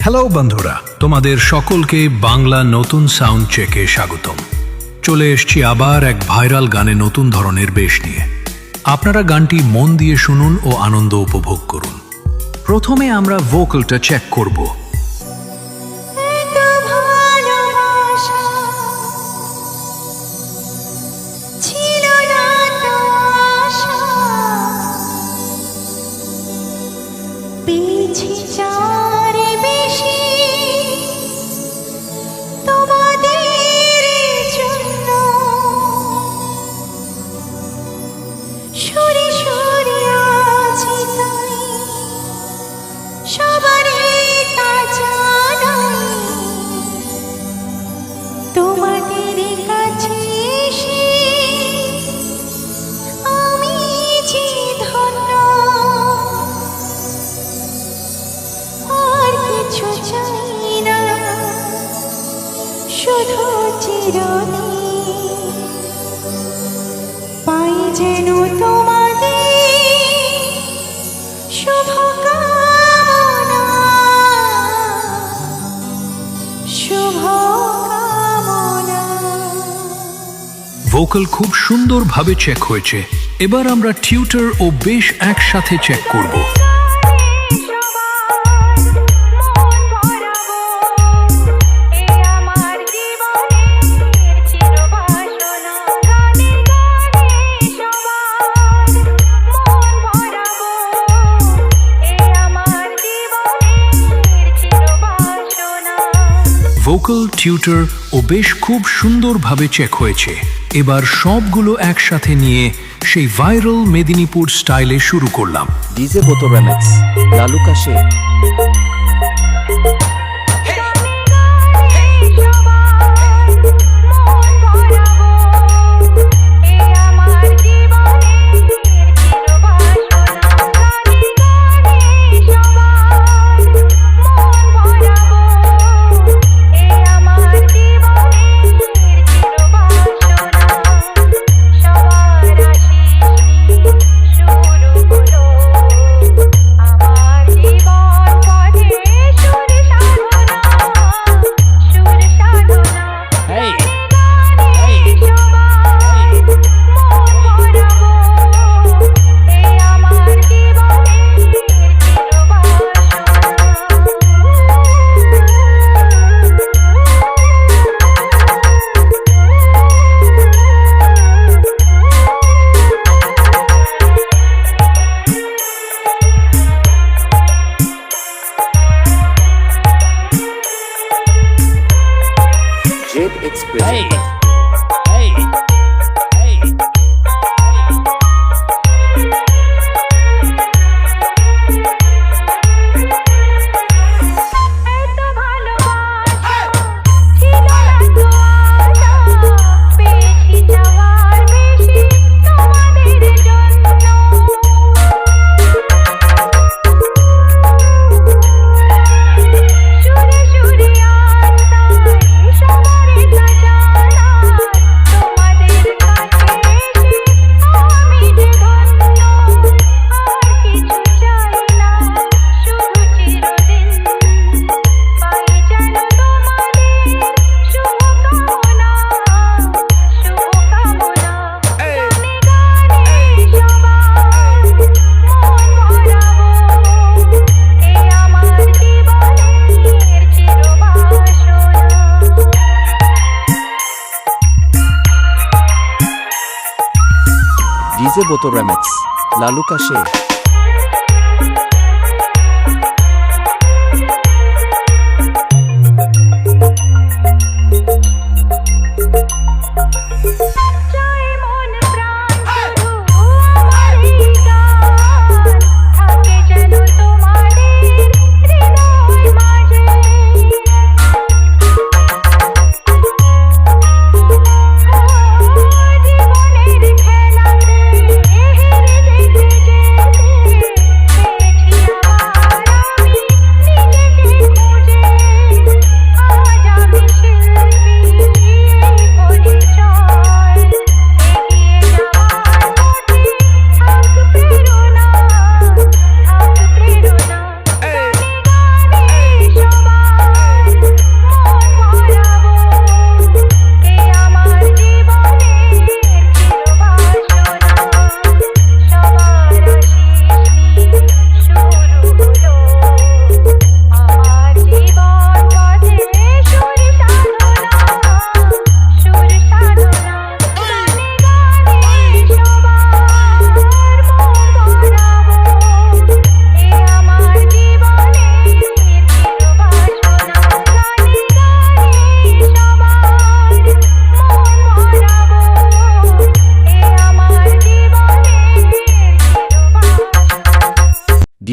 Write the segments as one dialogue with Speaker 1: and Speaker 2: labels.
Speaker 1: Hello বন্ধুরা, তোমাদের সকলকে বাংলা নতুন সাউন্ড চেকে স্বাগতম। চলে এসছি আবার এক ভাইরাল গানে নতুন ধরনের বেশ নিয়ে। আপনারা গানটি মন দিয়ে শুনুন ও আনন্দ উপভোগ করুন। প্রথমে আমরা ভোকালটা চেক করব।
Speaker 2: পাই যেন তোমাদের শুভকামনা, শুভকামনা।
Speaker 1: ভোকাল খুব সুন্দরভাবে চেক হয়েছে। এবার আমরা টিউটার ও বেশ একসাথে চেক করব। ভোকাল, টিউটার ও বেশ খুব সুন্দরভাবে চেক হয়েছে। এবার সবগুলো একসাথে নিয়ে সেই ভাইরাল মেদিনীপুর স্টাইলে শুরু করলাম।
Speaker 3: ডিজে বোতো রেমিক্স, লালু কাশে। Hey! Hey! Hey! ডিজে বোতো রেমিক্স, লালু কাশে।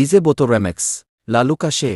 Speaker 3: ডিজে বোতো রেমেক্স লালু কাশে